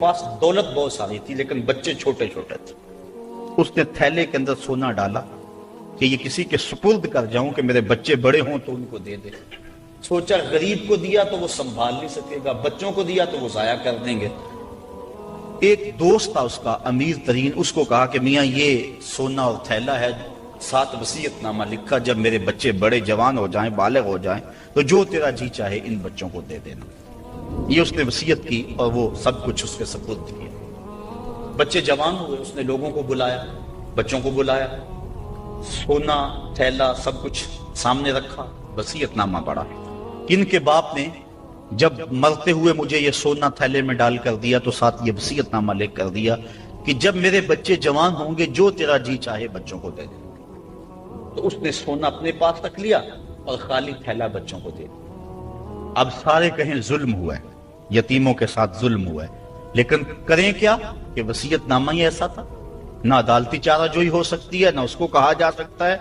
پاس دولت بہت ساری تھی لیکن بچے چھوٹے چھوٹے تھے. اس نے تھیلے کے اندر سونا ڈالا کہ یہ کسی کے سپرد کر جاؤں کہ میرے بچے بڑے ہوں تو ان کو دے دے. سوچا غریب کو دیا تو وہ سنبھال نہیں سکے گا، بچوں کو دیا تو وہ ضائع کر دیں گے. ایک دوست تھا اس کا امیر ترین، اس کو کہا کہ میاں یہ سونا اور تھیلا ہے، ساتھ وصیت نامہ لکھا، جب میرے بچے بڑے جوان ہو جائیں، بالغ ہو جائیں تو جو تیرا جی چاہے ان بچوں کو دے دینا. یہ اس نے وصیت کی اور وہ سب کچھ اس کے سپرد کیا. بچے جوان ہوئے، اس نے لوگوں کو بلایا، بچوں کو بلایا، سونا تھیلا سب کچھ سامنے رکھا، وصیت نامہ پڑھا. ان کے باپ نے جب مرتے ہوئے مجھے یہ سونا تھیلے میں ڈال کر دیا تو ساتھ یہ وصیت نامہ لکھ کر دیا کہ جب میرے بچے جوان ہوں گے جو تیرا جی چاہے بچوں کو دے دے. تو اس نے سونا اپنے پاس رکھ لیا اور خالی تھیلا بچوں کو دے دیا. اب سارے کہیں ظلم ہوا ہے، یتیموں کے ساتھ ظلم ہوا ہے، لیکن کریں کیا کہ وصیت نامہ ہی ایسا تھا، نہ عدالتی چارہ جوئی ہو سکتی ہے، نہ اس کو کہا جا سکتا ہے.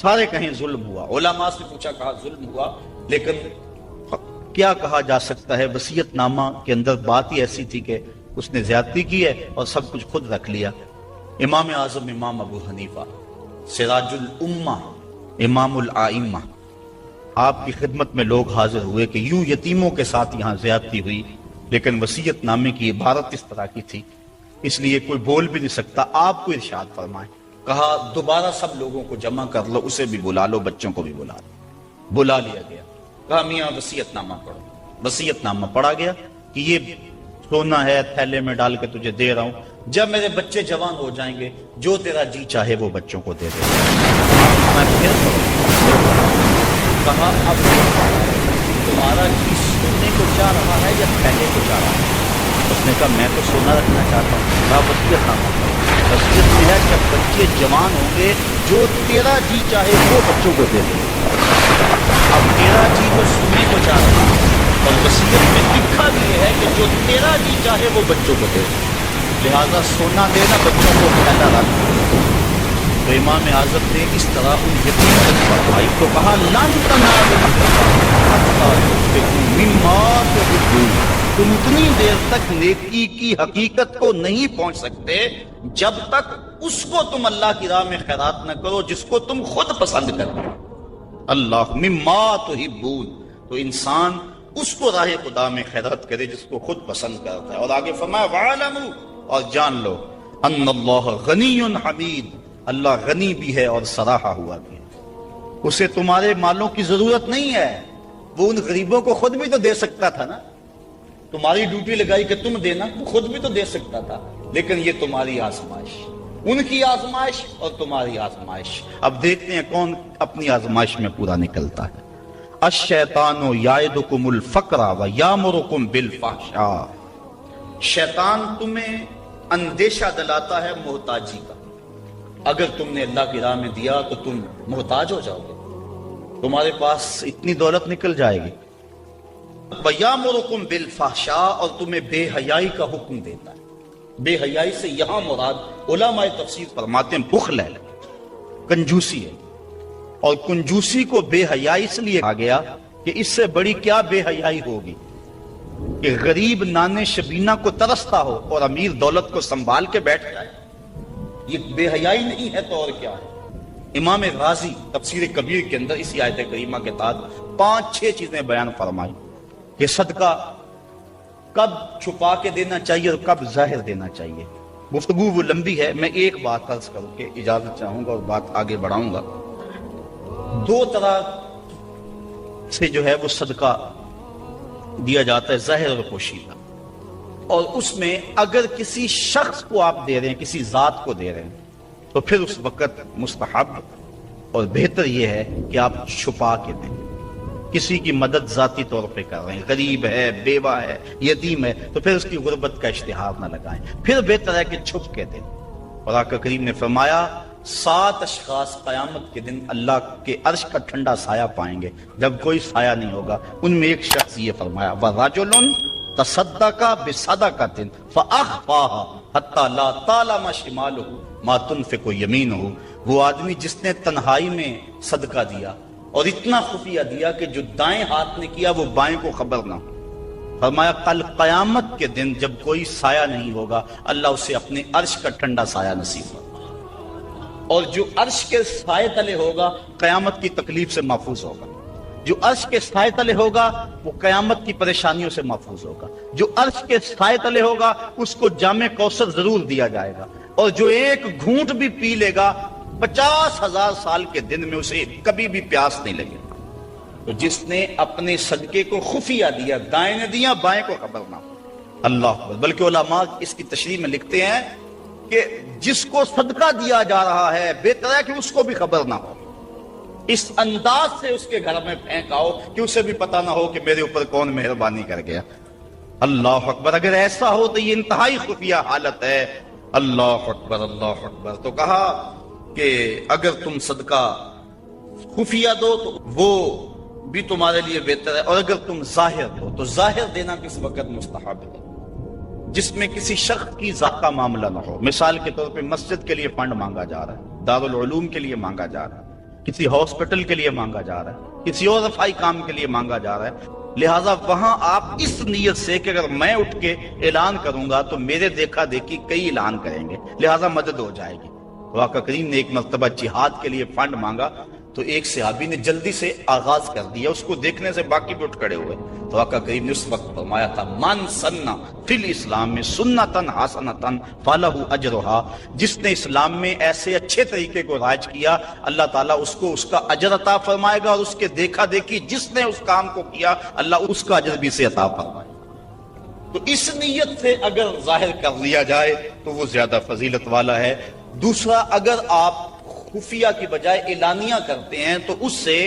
سارے کہیں ظلم ہوا. علماء سے پوچھا، کہا ظلم ہوا، لیکن کیا کہا جا سکتا ہے؟ وصیت نامہ کے اندر بات ہی ایسی تھی کہ اس نے زیادتی کی ہے اور سب کچھ خود رکھ لیا. امام اعظم امام ابو حنیفہ، سراج الامہ، امام الائمہ، آپ کی خدمت میں لوگ حاضر ہوئے کہ یوں یتیموں کے ساتھ یہاں زیادتی ہوئی، لیکن وصیت نامے کی عبارت اس طرح کی تھی، اس لیے کوئی بول بھی نہیں سکتا. آپ کو ارشاد فرمائیں. کہا دوبارہ سب لوگوں کو جمع کر لو، اسے بھی بلا لو، بچوں کو بھی بلا لو. بلا لیا گیا. کہا میاں وصیت نامہ پڑھو. وصیت نامہ پڑھا گیا کہ یہ سونا ہے، تھیلے میں ڈال کے تجھے دے رہا ہوں، جب میرے بچے جوان ہو جائیں گے جو تیرا جی چاہے وہ بچوں کو دے دے. میں پھر کہا اب تمہارا جی سونے کو چاہ رہا ہے یا تھیلے کو چاہ رہا ہے؟ اس نے کہا میں تو سونا رکھنا چاہتا ہوں. کہا وصیت نامہ پڑھو. وصیت میں ہے جب بچے جوان ہوں گے جو تیرا جی چاہے وہ بچوں کو دے دے. اب تیرا جی وہ سونے کو چاہ رہا ہے اور وصیت میں لکھا بھی ہے کہ جو تیرا جی چاہے وہ بچوں کو دے دے، لہذا سونا دینا، بچوں کو تھیلا رکھنا. تو امام اعظم نے اس طرح ان یتیم کو فرمائی تو کہا لن تنالوا البر حتى تنفقوا مما تحبون. تم اتنی دیر تک نیکی کی حقیقت کو نہیں پہنچ سکتے جب تک اس کو تم اللہ کی راہ میں خیرات نہ کرو جس کو تم خود پسند کرو. اللہ مما تحبون، تو انسان اس کو راہ خدا میں خیرات کرے جس کو خود پسند کرتا ہے. اور آگے فرمایا وَعَلَمُوا، اور جان لو ان اللہ غنی حمید، اللہ غنی بھی ہے اور سراہا ہوا بھی ہے. اسے تمہارے مالوں کی ضرورت نہیں ہے، وہ ان غریبوں کو خود بھی تو دے سکتا تھا نا. تمہاری ڈیوٹی لگائی کہ تم دینا، وہ خود بھی تو دے سکتا تھا، لیکن یہ تمہاری آزمائش، ان کی آزمائش اور تمہاری آزمائش. اب دیکھتے ہیں کون اپنی آزمائش میں پورا نکلتا ہے. الشیطان یعدکم الفقر ویامرکم بالفحشاء، شیطان تمہیں اندیشہ دلاتا ہے محتاجی کا. اگر تم نے اللہ کی راہ میں دیا تو تم محتاج ہو جاؤ گے، تمہارے پاس اتنی دولت نکل جائے گی. وَيَأْمُرُكُمْ بِالْفَحْشَاءِ، اور تمہیں بے حیائی کا حکم دیتا ہے. بے حیائی سے یہاں مراد علماء تفسیر فرماتے ہیں بخل ہے، کنجوسی ہے. اور کنجوسی کو بے حیائی اس لیے کہا گیا کہ اس سے بڑی کیا بے حیائی ہوگی کہ غریب نانے شبینہ کو ترستا ہو اور امیر دولت کو سنبھال کے بیٹھ جائے. یہ بے حیائی نہیں ہے تو اور کیا ہے. امام غازی تفسیر کبیر کے اندر اسی آیت کریمہ کے تحت 5-6 چیزیں بیان فرمائی کہ صدقہ کب چھپا کے دینا چاہیے اور کب ظاہر دینا چاہیے. گفتگو وہ لمبی ہے، میں ایک بات عرض کر کے اجازت چاہوں گا اور بات آگے بڑھاؤں گا. 2 طرح سے جو ہے وہ صدقہ دیا جاتا ہے، ظاہر اور پوشیدہ. اور اس میں اگر کسی شخص کو آپ دے رہے ہیں، کسی ذات کو دے رہے ہیں، تو پھر اس وقت مستحب اور بہتر یہ ہے کہ آپ چھپا کے دیں. کسی کی مدد ذاتی طور پہ کر رہے ہیں، غریب ہے، بیوہ ہے، یتیم ہے، تو پھر اس کی غربت کا اشتہار نہ لگائیں، پھر بہتر ہے کہ چھپ کے دیں. اور آقا کریم نے فرمایا 7 اشخاص قیامت کے دن اللہ کے عرش کا ٹھنڈا سایہ پائیں گے جب کوئی سایہ نہیں ہوگا. ان میں ایک شخص یہ فرمایا وَرَجُلٌ تَصَدَّقَ بِصَدَقَةٍ فَأَخْفَاهَا حَتَّى لَا تَعْلَمَ شِمَالُهُ مَا تُنْفِقُ يَمِينُهُ. وہ آدمی جس نے تنہائی میں صدقہ دیا اور اتنا خفیہ دیا کہ جو دائیں ہاتھ نے کیا وہ بائیں کو خبر نہ ہو. فرمایا کل قیامت کے دن جب کوئی سایہ نہیں ہوگا اللہ اسے اپنے عرش کا ٹھنڈا سایہ نصیب ہوگا، اور جو عرش کے سائے تلے ہوگا قیامت کی تکلیف سے محفوظ ہوگا، جو عرش کے سائے تلے ہوگا وہ قیامت کی پریشانیوں سے محفوظ ہوگا، جو عرش کے سائے تلے ہوگا اس کو جام کوثر ضرور دیا جائے گا، اور جو ایک گھونٹ بھی پی لے گا 50,000 سال کے دن میں اسے کبھی بھی پیاس نہیں لگے گا۔ تو جس نے اپنے صدقے کو خفیہ دیا، دائیں نے دیا بائیں کو خبر نہ ہو، اللہ اکبر۔ بلکہ علماء اس کی تشریح میں لکھتے ہیں کہ جس کو صدقہ دیا جا رہا ہے بہتر ہے کہ اس کو بھی خبر نہ ہو، اس انداز سے اس کے گھر میں پھینک آؤ کہ اسے بھی پتہ نہ ہو کہ میرے اوپر کون مہربانی کر گیا۔ اللہ اکبر۔ اگر ایسا ہو تو یہ انتہائی خفیہ حالت ہے۔ اللہ اکبر اللہ اکبر۔ تو کہا کہ اگر تم صدقہ خفیہ دو تو وہ بھی تمہارے لیے بہتر ہے، اور اگر تم ظاہر دو تو ظاہر دینا کس وقت مستحب ہے، جس میں کسی شخص کی ذات کا معاملہ نہ ہو۔ مثال کے طور پہ مسجد کے لیے فنڈ مانگا جا رہا ہے، دارالعلوم کے لیے مانگا جا رہا ہے، کسی ہاسپٹل کے لیے مانگا جا رہا ہے، کسی اور رفاہی کام کے لیے مانگا جا رہا ہے، لہٰذا وہاں آپ اس نیت سے کہ اگر میں اٹھ کے اعلان کروں گا تو میرے دیکھا دیکھی کئی اعلان کریں گے، لہٰذا مدد ہو جائے گی۔ تو آقا کریم نے ایک مرتبہ جہاد کے لیے فنڈ مانگا تو ایک صحابی نے جلدی سے آغاز کر دیا، اس کو دیکھنے سے باقی بھی اٹھ کھڑے ہوئے۔ تو آقا کریم نے اس وقت فرمایا تھا من سنہ فی الاسلام میں سنتن حسنتن فلہ اجرہا، جس نے اسلام میں ایسے اچھے طریقے کو رائج کیا اللہ تعالیٰ اس کو اس کا اجر عطا فرمائے گا، اور اس کے دیکھا دیکھی جس نے اس کام کو کیا اللہ اس کا اجر بھی سے عطا فرمائے گا۔ تو اس نیت سے اگر ظاہر کر لیا جائے تو وہ زیادہ فضیلت والا ہے۔ دوسرا، اگر آپ خفیہ کی بجائے اعلانیہ کرتے ہیں تو اس سے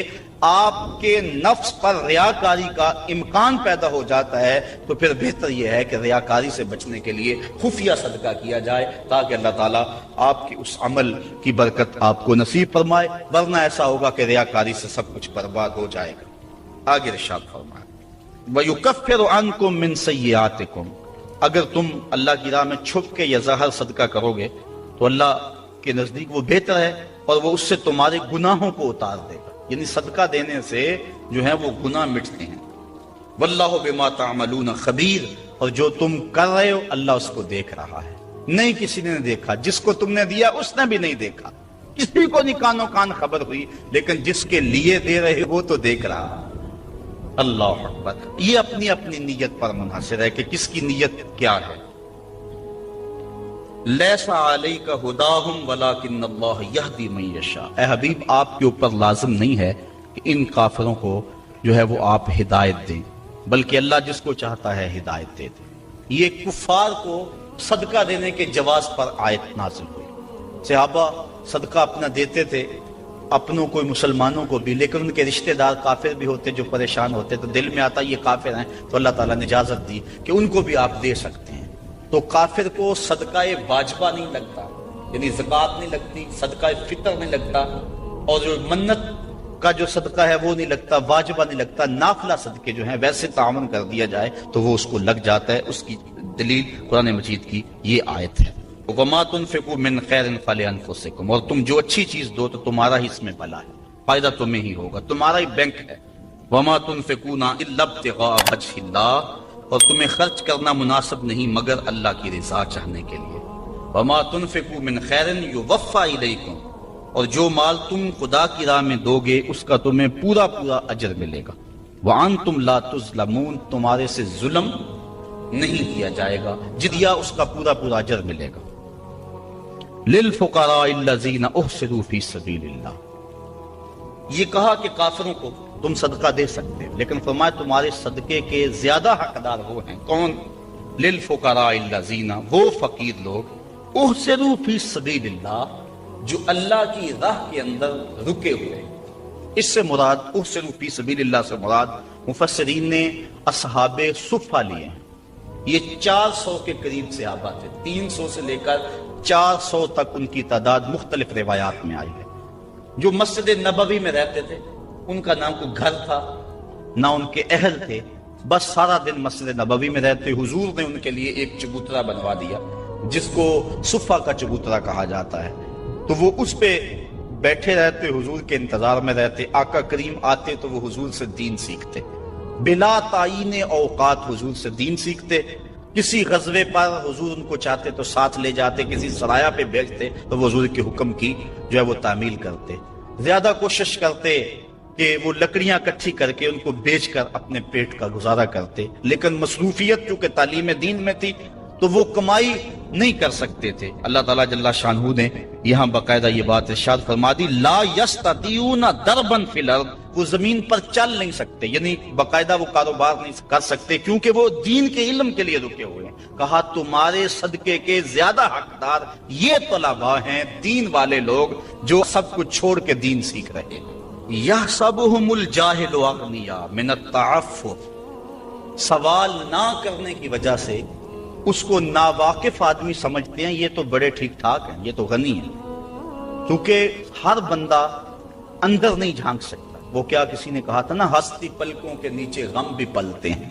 آپ کے نفس پر ریاکاری کا امکان پیدا ہو جاتا ہے، تو پھر بہتر یہ ہے کہ ریاکاری سے بچنے کے لیے خفیہ صدقہ کیا جائے تاکہ اللہ تعالیٰ آپ کے اس عمل کی برکت آپ کو نصیب فرمائے، ورنہ ایسا ہوگا کہ ریاکاری سے سب کچھ برباد ہو جائے گا۔ آگے ارشاد فرمائے وَيُكَفِّرُ عَنْكُم مِّن سَيِّئَاتِكُم، اگر تم اللہ کی راہ میں چھپ کے یا ظاہر صدقہ کرو گے تو اللہ کے نزدیک وہ بہتر ہے، اور وہ اس سے تمہارے گناہوں کو اتار دے گا، یعنی صدقہ دینے سے جو ہے وہ گناہ مٹتے ہیں۔ واللہ بما تعملون خبیر، اور جو تم کر رہے ہو اللہ اس کو دیکھ رہا ہے، نہیں کسی نے دیکھا، جس کو تم نے دیا اس نے بھی نہیں دیکھا، کسی کو نہیں کانوں کان خبر ہوئی، لیکن جس کے لیے دے رہے وہ تو دیکھ رہا۔ اللہ اکبر۔ یہ اپنی اپنی نیت پر منحصر ہے کہ کس کی نیت کیا ہے۔ لیس علیک ہداہم ولکن اللہ یہدی من یشاء، اے حبیب آپ کے اوپر لازم نہیں ہے کہ ان کافروں کو جو ہے وہ آپ ہدایت دیں، بلکہ اللہ جس کو چاہتا ہے ہدایت دے دے۔ یہ کفار کو صدقہ دینے کے جواز پر آیت نازل ہوئی۔ صحابہ صدقہ اپنا دیتے تھے، اپنوں کو مسلمانوں کو بھی، لیکن ان کے رشتہ دار کافر بھی ہوتے جو پریشان ہوتے، تو دل میں آتا یہ کافر ہیں، تو اللہ تعالیٰ نے اجازت دی کہ ان کو بھی آپ دے سکتے ہیں۔ تو کافر کو صدقہ واجبہ نہیں لگتا، یعنی زکوٰۃ نہیں لگتی، صدقہ فطر نہیں لگتا، اور جو منت کا جو صدقہ ہے وہ نہیں لگتا، واجبہ نہیں لگتا، نافلہ صدقے جو ہیں ویسے تعاون کر دیا جائے تو وہ اس کو لگ جاتا ہے۔ اس کی دلیل قرآن مجید کی یہ آیت ہے، وَمَا تُنْفِقُوا مِنْ خَيْرٍ فَلِأَنفُسِكُمْ، اور تم جو اچھی چیز دو تو تمہارا ہی اس میں بھلا ہے، فائدہ تمہیں ہی ہوگا، تمہارا ہی بینک ہے۔ وَمَا تُنْفِقُونَ إِلَّا ابْتِغَاءَ وَجْهِ اللَّهِ، اور تمہیں خرچ کرنا مناسب نہیں مگر اللہ کی رضا چاہنے کے لیے۔ وَمَا تُنْفِقُوا مِنْ خَيْرٍ يُوَفَّى إِلَيْكُمْ، اور جو مال تم خدا کی راہ میں دو گے اس کا تمہیں پورا پورا اجر ملے گا۔ وَأَنْتُمْ لَا تُظْلَمُونَ، تمہارے سے ظلم نہیں کیا جائے گا، جدیا اس کا پورا پورا اجر ملے گا۔ لِلْفُقَرَاءِ الَّذِينَ أُحْصِرُوا فِي سَبِيلِ اللَّهِ، یہ کہا کہ کافروں کو تم صدقہ دے سکتے، لیکن فرمایا تمہارے صدقے کے زیادہ حقدار وہ ہیں، کون؟ للفقراء الذین، وہ فقیر لوگ، احسروا فی سبیل اللہ، جو اللہ کی راہ کے اندر رکے ہوئے۔ اس سے مراد احسروا فی سبیل اللہ سے مراد مفسرین نے اصحاب صفہ لیے ہیں۔ یہ 400 کے قریب صحابہ تھے، 300 سے لے کر 400 تک ان کی تعداد مختلف روایات میں آئی ہے، جو مسجد نبوی میں رہتے تھے۔ ان کا نام کوئی گھر تھا نہ ان کے اہل تھے، بس سارا دن مسجد نبوی میں رہتے۔ حضور نے ان کے لیے ایک چبوترا بنوا دیا جس کو صفہ کا چبوترا کہا جاتا ہے، تو وہ اس پہ بیٹھے رہتے، حضور کے انتظار میں رہتے۔ آقا کریم آتے تو وہ حضور سے دین سیکھتے، بلا تعین اوقات حضور سے دین سیکھتے، کسی غزوے پر حضور ان کو چاہتے تو ساتھ لے جاتے، کسی سرایہ پہ بھیجتے تو وہ حضور کے حکم کی جو ہے وہ تعمیل کرتے، زیادہ کوشش کرتے کہ وہ لکڑیاں اکٹھی کر کے ان کو بیچ کر اپنے پیٹ کا گزارا کرتے، لیکن مصروفیت چونکہ تعلیم دین میں تھی تو وہ کمائی نہیں کر سکتے تھے۔ اللہ تعالیٰ جل شانہ نے یہاں باقاعدہ یہ بات ارشاد فرما دی، لا یستطیعون ضربا فی الارض، وہ زمین پر چل نہیں سکتے، یعنی باقاعدہ وہ کاروبار نہیں کر سکتے کیونکہ وہ دین کے علم کے لیے رکے ہوئے ہیں۔ کہا تمہارے صدقے کے زیادہ حقدار یہ طلباء ہیں، دین والے لوگ جو سب کچھ چھوڑ کے دین سیکھ رہے ہیں۔ یحسبهم الجاہل اغنیاء من التعفف، سوال نہ کرنے کی وجہ سے اس کو ناواقف آدمی سمجھتے ہیں یہ تو بڑے ٹھیک ٹھاک ہیں، یہ تو غنی ہیں، کیونکہ ہر بندہ اندر نہیں جھانک سکتا۔ وہ کیا کسی نے کہا تھا نا، ہستی پلکوں کے نیچے غم بھی پلتے ہیں،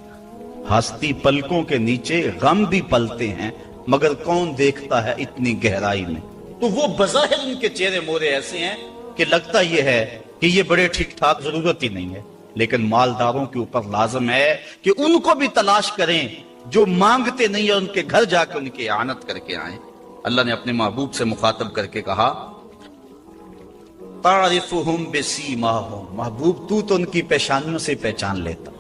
ہستی پلکوں کے نیچے غم بھی پلتے ہیں، مگر کون دیکھتا ہے اتنی گہرائی میں۔ تو وہ بظاہر ان کے چہرے مورے ایسے ہیں کہ لگتا یہ ہے کہ یہ بڑے ٹھیک ٹھاک، ضرورت ہی نہیں ہے، لیکن مالداروں کے اوپر لازم ہے کہ ان کو بھی تلاش کریں جو مانگتے نہیں اور ان کے گھر جا کے ان کی اعانت کر کے آئیں۔ اللہ نے اپنے محبوب سے مخاطب کر کے کہا تعرفہم بسیماہم، محبوب تو ان کی پیشانیوں سے پہچان لیتا،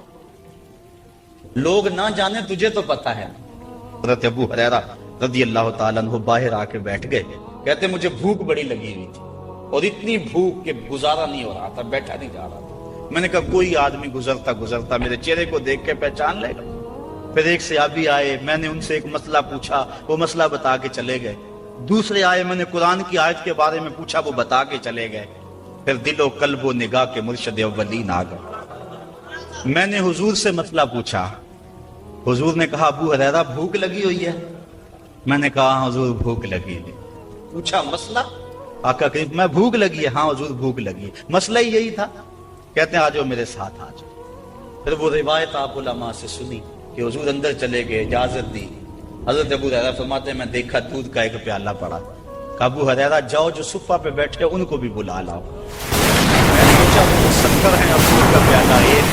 لوگ نہ جانے تجھے تو پتا ہے۔ حضرت ابو ہریرہ رضی اللہ تعالیٰ عنہ باہر آ کے بیٹھ گئے، کہتے مجھے بھوک بڑی لگی ہوئی تھی اور اتنی بھوک کہ گزارا نہیں ہو رہا تھا، بیٹھا نہیں جا رہا تھا۔ میں نے کہا کوئی آدمی گزرتا میرے چہرے کو دیکھ کے پہچان لے گا۔ پھر ایک صحابی آئے، میں نے ان سے ایک مسئلہ پوچھا، وہ مسئلہ بتا کے چلے گئے۔ دوسرے آئے، میں نے قرآن کی آیت کے بارے میں پوچھا، وہ بتا کے چلے گئے۔ پھر دل و قلب و نگاہ کے مرشد اولین آ گئے۔ میں نے حضور سے مسئلہ پوچھا، حضور نے کہا ابو ہریرہ بھوک لگی ہوئی ہے؟ میں نے کہا ہاں حضور بھوک لگی ہے۔ پوچھا مسئلہ؟ آقا کریم میں بھوک لگی ہے، ہاں حضور بھوک لگی ہے، مسئلہ ہی یہی تھا۔ کہتے ہیں آ جاؤ میرے ساتھ آ جاؤ۔ پھر وہ روایت آپ علماء سے سنی کہ حضور اندر چلے گئے، اجازت دی۔ حضرت ابو ہریرہ فرماتے ہیں میں دیکھا دودھ کا ایک پیالہ پڑا، کہا ابو ہریرہ جاؤ جو صفہ پہ بیٹھے ان کو بھی بلا لاؤ۔ میں نے سوچا وہ 70 ہیں، اب دودھ کا پیالہ ایک،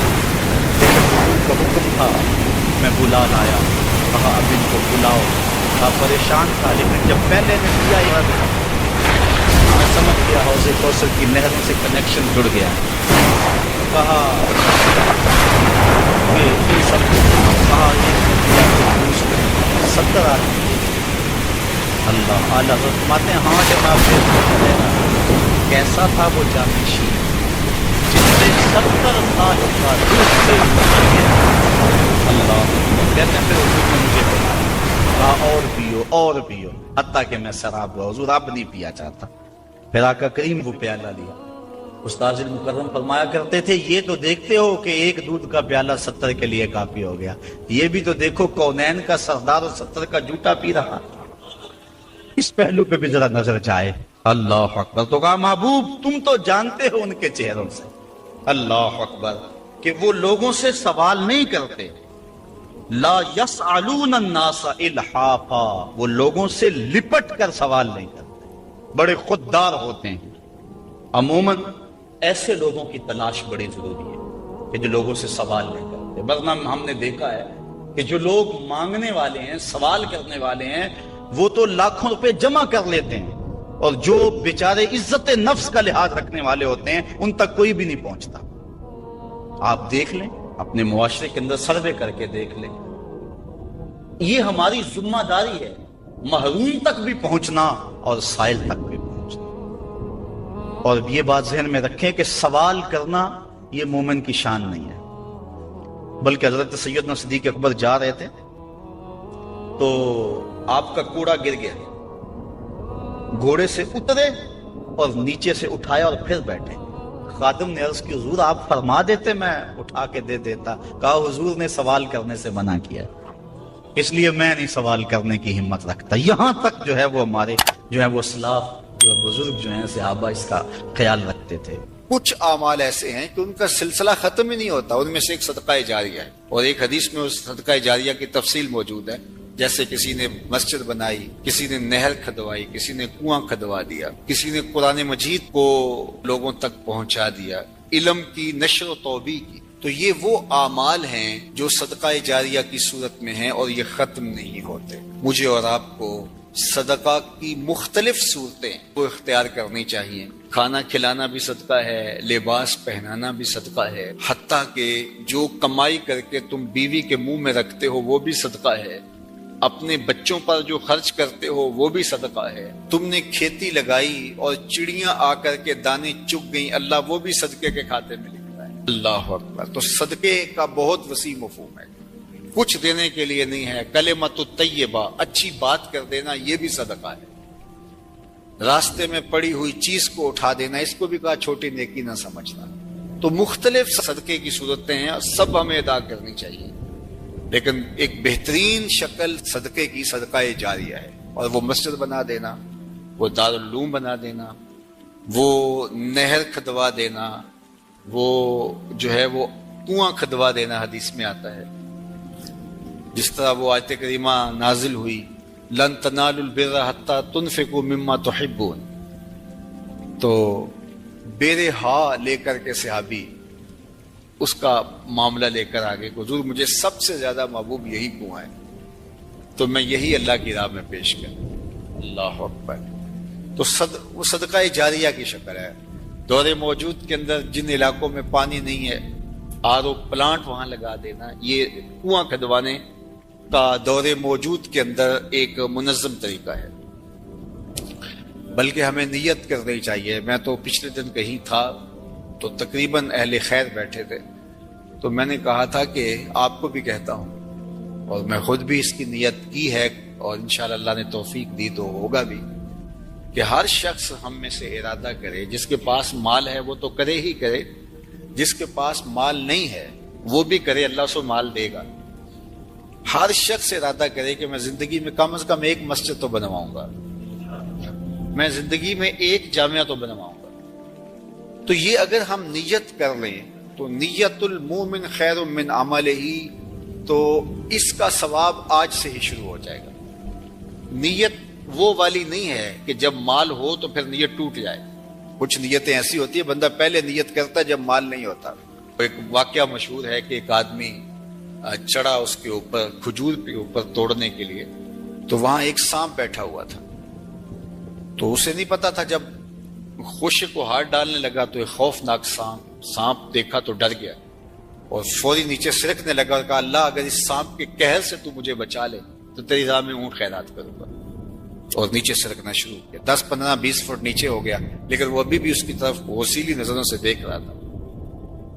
لیکن حضور کا حکم تھا، میں بلا لایا۔ کہا اب ان کو بلاؤ۔ کہا پریشان تھا، لیکن جب پہلے نے دیا میں سمجھ گیا حوض کوثر کی نہروں سے کنیکشن جڑ گیا۔ کہا کہ سب کہا 70 آدمی۔ اللہ اعلیٰ فرماتے ہیں ہاں جب آپ کیسا تھا وہ جانشین جس سے 70 سال کا دودھ سے گزر گیا۔ اللہ کہتے ہیں پھر حضور نے مجھے بلایا، کہا اور پیو، حتیٰ کہ میں شراب ہوا، حضور آپ نہیں پیا چاہتا۔ پھر آقا کریم وہ پیالہ لیا۔ استاذ المکرم فرمایا کرتے تھے یہ تو دیکھتے ہو کہ ایک دودھ کا پیالہ 70 کے لیے کافی ہو گیا، یہ بھی تو دیکھو کونین کا سردار اور 70 کا جوٹا پی رہا۔ اس پہلو پہ بھی ذرا نظر جائے۔ اللہ اکبر۔ تو کہا محبوب تم تو جانتے ہو ان کے چہروں سے، اللہ اکبر، کہ وہ لوگوں سے سوال نہیں کرتے۔ لا یسألون الناس الحافا، وہ لوگوں سے لپٹ کر سوال نہیں کرتے، بڑے خوددار ہوتے ہیں۔ عموماً ایسے لوگوں کی تلاش بڑی ضروری ہے کہ جو لوگوں سے سوال نہیں کرتے، ورنہ ہم نے دیکھا ہے کہ جو لوگ مانگنے والے ہیں، سوال کرنے والے ہیں، وہ تو لاکھوں روپے جمع کر لیتے ہیں، اور جو بیچارے عزت نفس کا لحاظ رکھنے والے ہوتے ہیں ان تک کوئی بھی نہیں پہنچتا۔ آپ دیکھ لیں اپنے معاشرے کے اندر سروے کر کے دیکھ لیں، یہ ہماری ذمہ داری ہے محروم تک بھی پہنچنا اور سائل تک بھی پہنچنا۔ اور یہ بات ذہن میں رکھیں کہ سوال کرنا یہ مومن کی شان نہیں ہے، بلکہ حضرت سیدنا صدیق اکبر جا رہے تھے تو آپ کا کوڑا گر گیا، گھوڑے سے اترے اور نیچے سے اٹھایا اور پھر بیٹھے۔ خادم نے عرض کی حضور آپ فرما دیتے میں اٹھا کے دے دیتا۔ کہا حضور نے سوال کرنے سے منع کیا، اس لیے میں نہیں سوال کرنے کی ہمت رکھتا۔ یہاں تک جو ہے وہ ہمارے جو ہے وہ اسلاف جو بزرگ جو ہیں صحابہ اس کا خیال رکھتے تھے۔ کچھ اعمال ایسے ہیں کہ ان کا سلسلہ ختم ہی نہیں ہوتا، ان میں سے ایک صدقہ جاریہ ہے، اور ایک حدیث میں اس صدقہ جاریہ کی تفصیل موجود ہے، جیسے کسی نے مسجد بنائی، کسی نے نہر کھدوائی، کسی نے کنواں کھدوا دیا، کسی نے قرآن مجید کو لوگوں تک پہنچا دیا، علم کی نشر و توبیع کی۔ تو یہ وہ اعمال ہیں جو صدقہ جاریہ کی صورت میں ہیں اور یہ ختم نہیں ہوتے. مجھے اور آپ کو صدقہ کی مختلف صورتیں وہ اختیار کرنی چاہیے. کھانا کھلانا بھی صدقہ ہے، لباس پہنانا بھی صدقہ ہے، حتیٰ کہ جو کمائی کر کے تم بیوی کے منہ میں رکھتے ہو وہ بھی صدقہ ہے، اپنے بچوں پر جو خرچ کرتے ہو وہ بھی صدقہ ہے. تم نے کھیتی لگائی اور چڑیاں آ کر کے دانے چگ گئیں، اللہ وہ بھی صدقے کے کھاتے میں لکھ رہا ہے. اللہ اکبر. تو صدقے کا بہت وسیع مفہوم ہے، کچھ دینے کے لیے نہیں ہے. کلمۃ الطیبہ، اچھی بات کر دینا، یہ بھی صدقہ ہے. راستے میں پڑی ہوئی چیز کو اٹھا دینا، اس کو بھی کہا چھوٹی نیکی نہ سمجھنا. تو مختلف صدقے کی صورتیں ہیں، سب ہمیں ادا کرنی چاہیے. لیکن ایک بہترین شکل صدقے کی صدقہ جاریہ ہے، اور وہ مسجد بنا دینا، وہ دارالعلوم بنا دینا، وہ نہر کھدوا دینا، وہ جو ہے وہ کنواں کھدوا دینا. حدیث میں آتا ہے جس طرح وہ آیت کریمہ نازل ہوئی، لن تنالوا البر حتى تنفقوا مما تحبون. تو بیرے ہا لے کر کے صحابی اس کا معاملہ لے کر آگے، حضور مجھے سب سے زیادہ محبوب یہی کنواں ہے، تو میں یہی اللہ کی راہ میں پیش کروں. اللہ اکبر. تو وہ صدقہ جاریہ کی شکل ہے. دور موجود کے اندر جن علاقوں میں پانی نہیں ہے، آر او پلانٹ وہاں لگا دینا، یہ کنواں کھدوانے کا دور موجود کے اندر ایک منظم طریقہ ہے. بلکہ ہمیں نیت کرنی چاہیے. میں تو پچھلے دن کہیں تھا تو تقریباً اہل خیر بیٹھے تھے، تو میں نے کہا تھا کہ آپ کو بھی کہتا ہوں، اور میں خود بھی اس کی نیت کی ہے، اور انشاءاللہ اللہ نے توفیق دی تو ہوگا بھی، کہ ہر شخص ہم میں سے ارادہ کرے، جس کے پاس مال ہے وہ تو کرے ہی کرے، جس کے پاس مال نہیں ہے وہ بھی کرے، اللہ سے مال دے گا. ہر شخص ارادہ کرے کہ میں زندگی میں کم از کم ایک مسجد تو بنواؤں گا، میں زندگی میں ایک جامعہ تو بنواؤں گا. تو یہ اگر ہم نیت کر لیں تو نیت المومن خیر من عملہ، تو اس کا ثواب آج سے ہی شروع ہو جائے گا. نیت وہ والی نہیں ہے کہ جب مال ہو تو پھر نیت ٹوٹ جائے. کچھ نیتیں ایسی ہوتی ہیں بندہ پہلے نیت کرتا ہے جب مال نہیں ہوتا. ایک واقعہ مشہور ہے کہ ایک آدمی چڑھا اس کے اوپر کھجور کے اوپر توڑنے کے لیے، تو وہاں ایک سانپ بیٹھا ہوا تھا. تو اسے نہیں پتا تھا، جب خوشے کو ہاتھ ڈالنے لگا تو ایک خوفناک سانپ دیکھا تو ڈر گیا اور فوری نیچے سرکنے لگا اور کہا اللہ اگر اس سانپ کے قہر سے تو مجھے بچا لے تو تیری راہ میں اونٹ خیرات کروں گا. اور نیچے سرکنا شروع کیا. 10 15 20 فٹ نیچے ہو گیا، لیکن وہ ابھی بھی اس کی طرف غسیلی نظروں سے دیکھ رہا تھا.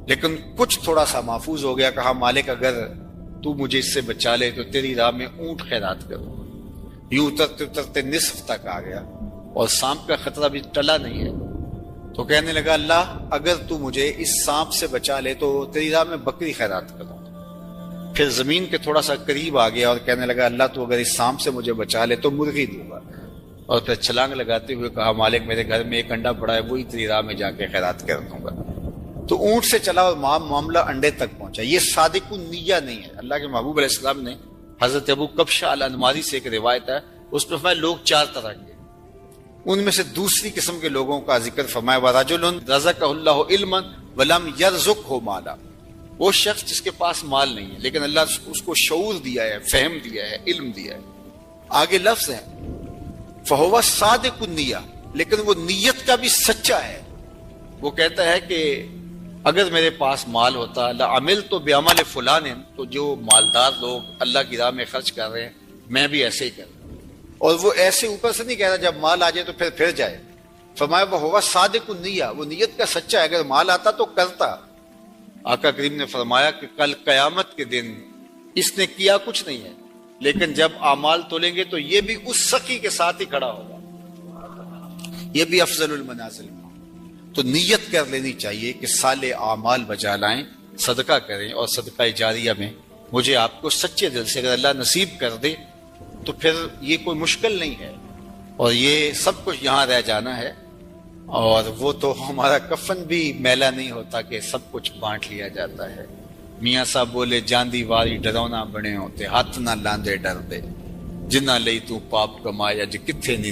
لیکن کچھ تھوڑا سا محفوظ ہو گیا. کہا مالک اگر تو مجھے اس سے بچا لے تو تیری راہ میں اونٹ خیرات کروں گا. یوں اترتے اترتے نصف تک آ گیا اور سانپ کا خطرہ بھی ٹلا نہیں ہے. تو کہنے لگا اللہ اگر تو مجھے اس سانپ سے بچا لے تو تیری راہ میں بکری خیرات کروں. پھر زمین کے تھوڑا سا قریب آ گیا اور کہنے لگا اللہ تو اگر اس سانپ سے مجھے بچا لے تو مرغی دوں گا. اور پھر چھلانگ لگاتے ہوئے کہا مالک میرے گھر میں ایک انڈا پڑا ہے وہی تیری راہ میں جا کے خیرات کر دوں گا. تو اونٹ سے چلا اور معاملہ انڈے تک پہنچا. یہ صادق النیہ نہیں ہے. اللہ کے محبوب علیہ السلام نے حضرت ابو کبشہ الانماری سے ایک روایت ہے، اس میں فرمایا لوگ 4 طرح کے، ان میں سے دوسری قسم کے لوگوں کا ذکر فرمایا وَرَجُلٌ رَزَقَهُ اللَّهُ عِلْمًا وَلَمْ يَرْزُقْهُ مَالًا. وہ شخص جس کے پاس مال نہیں ہے لیکن اللہ اس کو شعور دیا ہے، فہم دیا ہے، علم دیا ہے. آگے لفظ ہے فَهُوَ صَادِقُ النِّيَّةِ، لیکن وہ نیت کا بھی سچا ہے. وہ کہتا ہے کہ اگر میرے پاس مال ہوتا لَعَمِلْتُ بِعَمَلِ فُلَانٍ، تو جو مالدار لوگ اللہ کی راہ میں خرچ کر رہے ہیں میں بھی ایسے ہی کروں. اور وہ ایسے اوپر سے نہیں کہہ رہا جب مال آ جائے تو پھر جائے. فرمایا وہ ہوگا صادق النیہ، وہ نیت کا سچا ہے. اگر مال آتا تو کرتا. آقا کریم نے فرمایا کہ کل قیامت کے دن اس نے کیا کچھ نہیں ہے لیکن جب اعمال تولیں گے تو یہ بھی اس سخی کے ساتھ ہی کھڑا ہوگا، یہ بھی افضل المنازل. تو نیت کر لینی چاہیے کہ صالح اعمال بجا لائیں، صدقہ کریں. اور صدقہ جاریہ میں مجھے آپ کو سچے دل سے اگر اللہ نصیب کر دے تو پھر یہ کوئی مشکل نہیں ہے، اور یہ سب کچھ یہاں رہ جانا ہے. اور وہ تو ہمارا کفن بھی میلا نہیں ہوتا کہ سب کچھ بانٹ لیا جاتا ہے. میاں صاحب بولے جاندی واری ڈرونا بنے ہوتے ہاتھ نہ لاندے ڈر دے، جنہ لئی تو پاپ کمایا جو کتھے نہیں